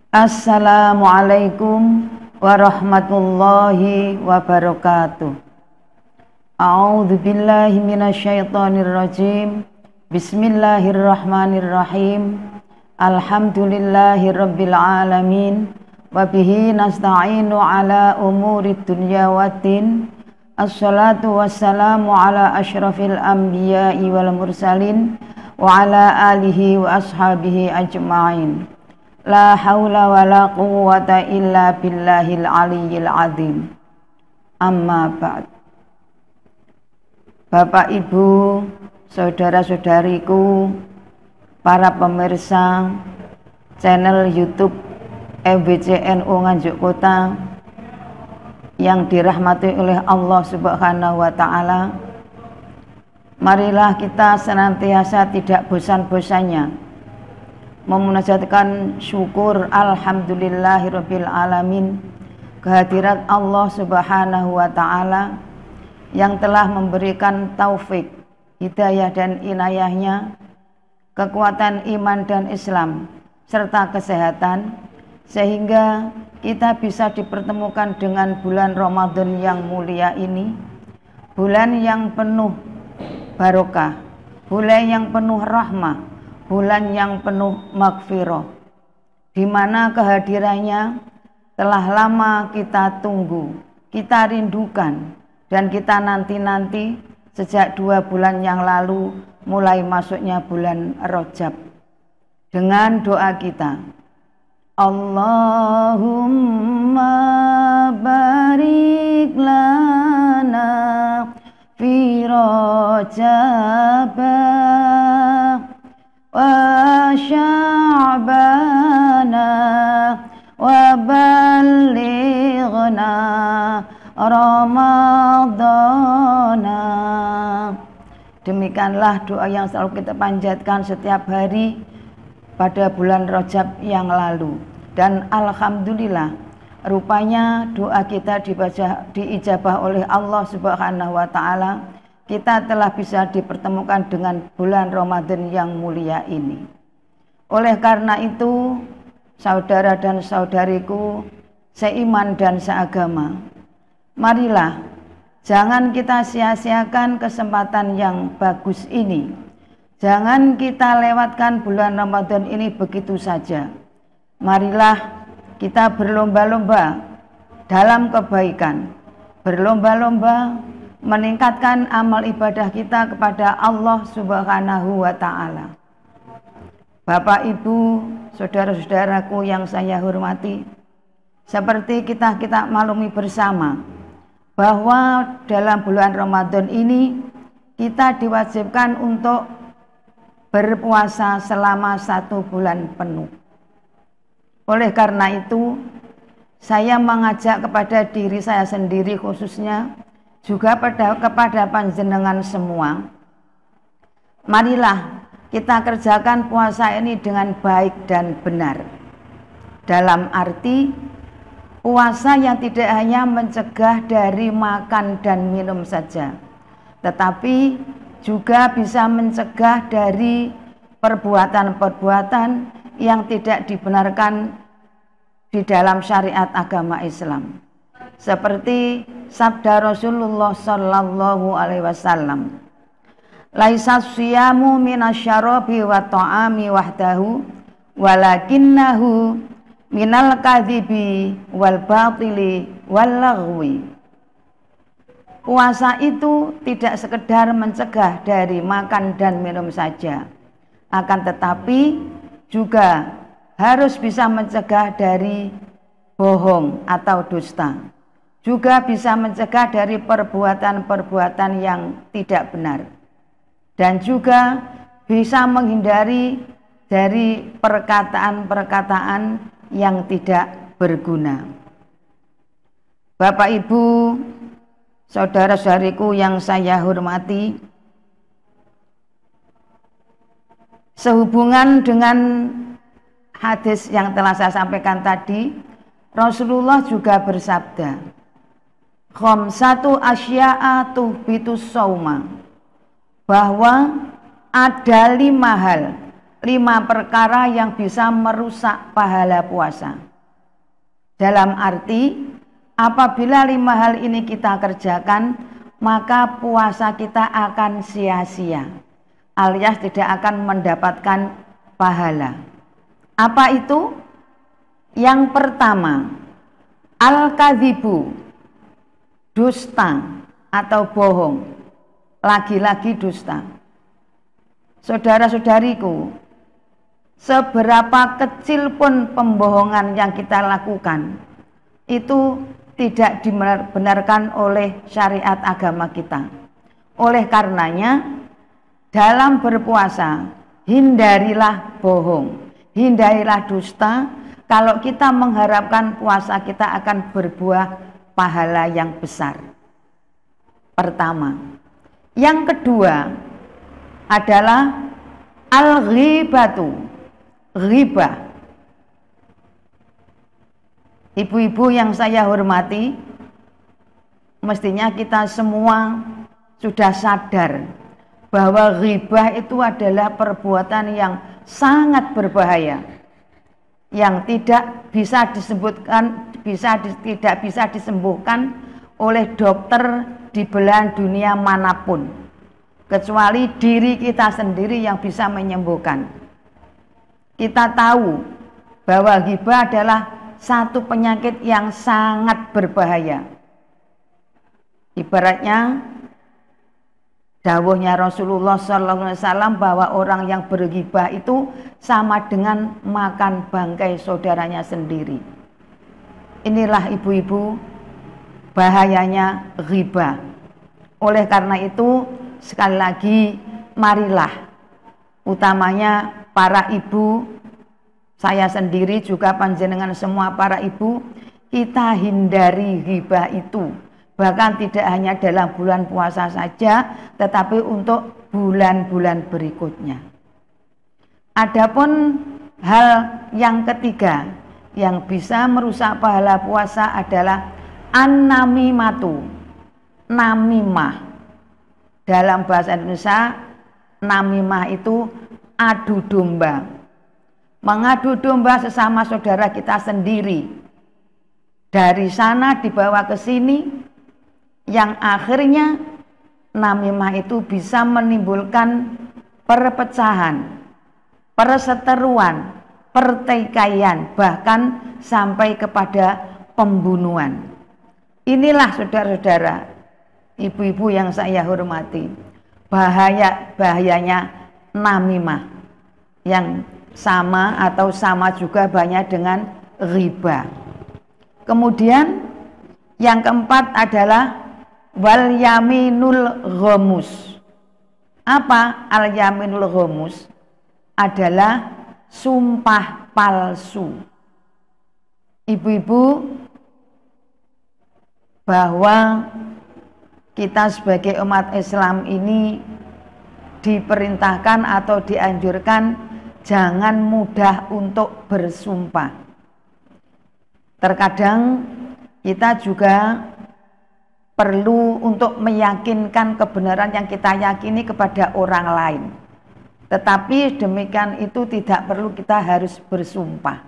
Assalamualaikum warahmatullahi wabarakatuh. A'udzu billahi minasyaitonir rajim. Bismillahirrahmanirrahim. Alhamdulillahirabbil alamin wa bihi nasta'inu ala umurid dunya waddin. Assalatu wassalamu ala asyrafil anbiya'i wal mursalin wa ala alihi wa ashabihi ajma'in. La haula wa la quwwata illa billahil aliyyil azim. Amma ba'd. Bapak, Ibu, saudara-saudariku, para pemirsa channel YouTube MBCNU Nganjuk Kota yang dirahmati oleh Allah Subhanahu wa Ta'ala, marilah kita senantiasa tidak bosan-bosannya memunajatkan syukur alhamdulillahirabbil alamin kehadirat Allah Subhanahu wa Ta'ala yang telah memberikan taufik, hidayah dan inayahnya, kekuatan iman dan Islam serta kesehatan, sehingga kita bisa dipertemukan dengan bulan Ramadan yang mulia ini, bulan yang penuh barokah, bulan yang penuh rahmah, bulan yang penuh maghfirah, di mana kehadirannya telah lama kita tunggu, kita rindukan, dan kita nanti-nanti sejak 2 bulan yang lalu mulai masuknya bulan Rajab. Dengan doa kita, Allahumma barik lana fi Rajab wa sya'bana wa ballighna Ramadana. Demikianlah doa yang selalu kita panjatkan setiap hari pada bulan Rajab yang lalu, dan alhamdulillah rupanya doa kita diijabah oleh Allah Subhanahu wa Ta'ala. Kita telah bisa dipertemukan dengan bulan Ramadan yang mulia ini. Oleh karena itu, saudara dan saudariku seiman dan seagama, marilah jangan kita sia-siakan kesempatan yang bagus ini. Jangan kita lewatkan bulan Ramadan ini begitu saja. Marilah kita berlomba-lomba dalam kebaikan, berlomba-lomba meningkatkan amal ibadah kita kepada Allah Subhanahu wa Ta'ala. Bapak, Ibu, saudara-saudaraku yang saya hormati, seperti kita maklumi bersama bahwa dalam bulan Ramadan ini kita diwajibkan untuk berpuasa selama 1 bulan penuh. Oleh karena itu, saya mengajak kepada diri saya sendiri khususnya, juga kepada panjenengan semua, marilah kita kerjakan puasa ini dengan baik dan benar. Dalam arti puasa yang tidak hanya mencegah dari makan dan minum saja, tetapi juga bisa mencegah dari perbuatan-perbuatan yang tidak dibenarkan di dalam syariat agama Islam. Seperti sabda Rasulullah sallallahu alaihi wasallam, laisa siyamu minasyarabi wa ta'ami wahdahu walakinnahu minal kadhibi wal batili wal laghwi. Puasa itu tidak sekedar mencegah dari makan dan minum saja, akan tetapi juga harus bisa mencegah dari bohong atau dusta, juga bisa mencegah dari perbuatan-perbuatan yang tidak benar, dan juga bisa menghindari dari perkataan-perkataan yang tidak berguna. Bapak, Ibu, saudara-saudariku yang saya hormati, sehubungan dengan hadis yang telah saya sampaikan tadi, Rasulullah juga bersabda, khamsatu asya'a tuhbitus shauma, bahwa ada 5 hal 5 perkara yang bisa merusak pahala puasa. Dalam arti, apabila 5 hal ini kita kerjakan, maka puasa kita akan sia-sia, alias tidak akan mendapatkan pahala. Apa itu? Yang pertama, al-kadzibu, dusta atau bohong. Lagi-lagi dusta. Saudara-saudariku, seberapa kecil pun pembohongan yang kita lakukan, itu tidak dibenarkan oleh syariat agama kita. Oleh karenanya, dalam berpuasa, hindarilah bohong, hindarilah dusta. Kalau kita mengharapkan puasa kita akan berbuah pahala yang besar. Pertama. Yang kedua adalah al-ghibatu, ghibah. Ibu-ibu yang saya hormati, mestinya kita semua sudah sadar bahwa ghibah itu adalah perbuatan yang sangat berbahaya, yang tidak bisa disebutkan, tidak bisa disembuhkan oleh dokter di belahan dunia manapun, kecuali diri kita sendiri yang bisa menyembuhkan. Kita tahu bahwa ghibah adalah satu penyakit yang sangat berbahaya. Ibaratnya dawuhnya Rasulullah SAW bahwa orang yang berghibah itu sama dengan makan bangkai saudaranya sendiri. Inilah ibu-ibu bahayanya ghibah. Oleh karena itu, sekali lagi, marilah, utamanya para ibu, saya sendiri juga panjenengan semua para ibu, kita hindari ghibah itu. Bahkan tidak hanya dalam bulan puasa saja, tetapi untuk bulan-bulan berikutnya. Adapun hal yang ketiga yang bisa merusak pahala puasa adalah an-namimatu, namimah. Dalam bahasa Indonesia, namimah itu adu domba. Mengadu domba sesama saudara kita sendiri. Dari sana dibawa ke sini, yang akhirnya namimah itu bisa menimbulkan perpecahan, perseteruan, pertikaian, bahkan sampai kepada pembunuhan. Inilah saudara-saudara, ibu-ibu yang saya hormati, bahayanya namimah, yang sama atau sama juga banyak dengan ghibah. Kemudian yang keempat adalah wal yaminul ghamus. Apa al yaminul ghamus? Adalah sumpah palsu. Ibu-ibu, bahwa kita sebagai umat Islam ini diperintahkan atau dianjurkan jangan mudah untuk bersumpah. Terkadang kita juga perlu untuk meyakinkan kebenaran yang kita yakini kepada orang lain. Tetapi demikian itu tidak perlu kita harus bersumpah.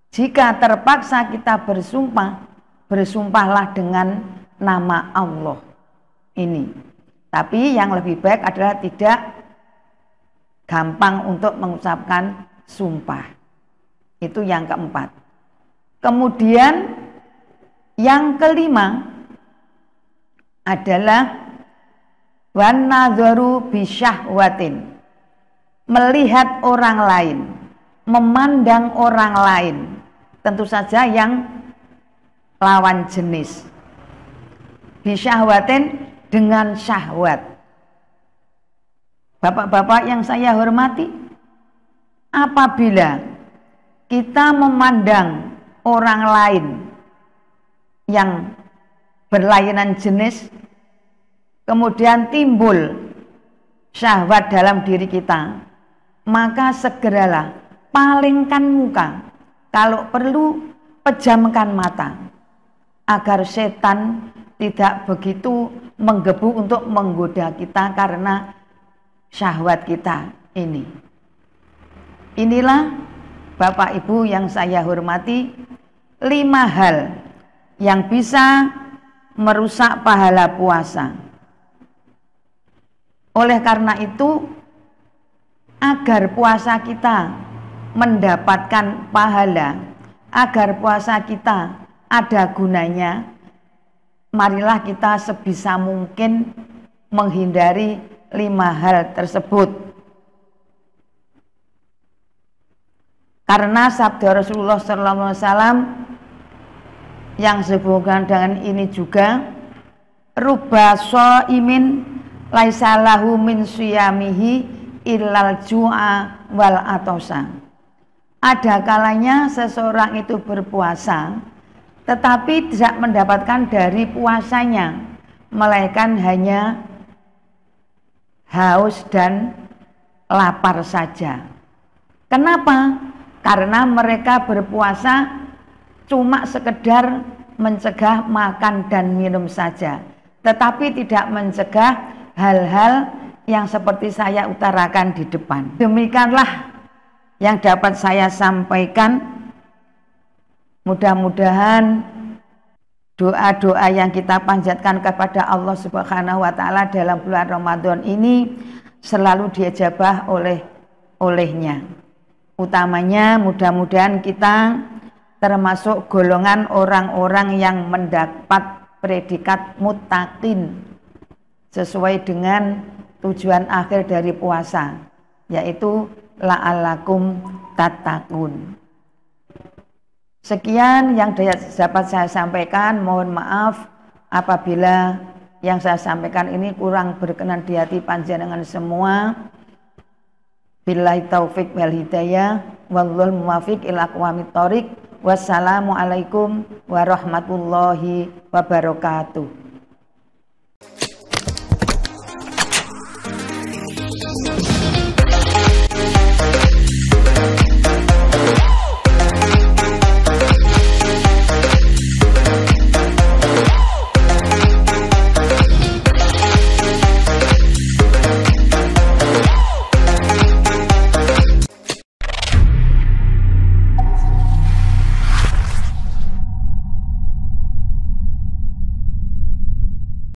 Jika terpaksa kita bersumpah, bersumpahlah dengan nama Allah ini. Tapi yang lebih baik adalah tidak gampang untuk mengucapkan sumpah. Itu yang keempat. Kemudian yang kelima adalah wan nadzaru bisyahwatin, melihat orang lain, memandang orang lain, tentu saja yang lawan jenis. Bisyahwatin, dengan syahwat. Bapak-bapak yang saya hormati, apabila kita memandang orang lain yang berlainan jenis, kemudian timbul syahwat dalam diri kita, maka segeralah palingkan muka, kalau perlu pejamkan mata, agar setan tidak begitu menggebu untuk menggoda kita karena syahwat kita ini. Inilah Bapak Ibu yang saya hormati, 5 hal yang bisa merusak pahala puasa. Oleh karena itu, agar puasa kita mendapatkan pahala, agar puasa kita ada gunanya, marilah kita sebisa mungkin menghindari 5 hal tersebut. Karena sabda Rasulullah SAW yang sehubungan dengan ini juga, rubba shaimin laisa lahu min siyamihi illal ju'a wal atosa. Ada kalanya seseorang itu berpuasa tetapi tidak mendapatkan dari puasanya, melainkan hanya haus dan lapar saja. Kenapa? Karena mereka berpuasa cuma sekedar mencegah makan dan minum saja, tetapi tidak mencegah hal-hal yang seperti saya utarakan di depan. Demikianlah yang dapat saya sampaikan. Mudah-mudahan doa-doa yang kita panjatkan kepada Allah Subhanahu wa Ta'ala dalam bulan Ramadan ini selalu diijabah olehnya. Utamanya mudah-mudahan kita termasuk golongan orang-orang yang mendapat predikat muttaqin sesuai dengan tujuan akhir dari puasa, yaitu la'allakum tattaqun. Sekian yang dapat saya sampaikan. Mohon maaf apabila yang saya sampaikan ini kurang berkenan di hati panjenengan semua. Billahi taufik wal hidayah, wallahul muwaffiq ila aqwamit thoriq. Wassalamualaikum warahmatullahi wabarakatuh.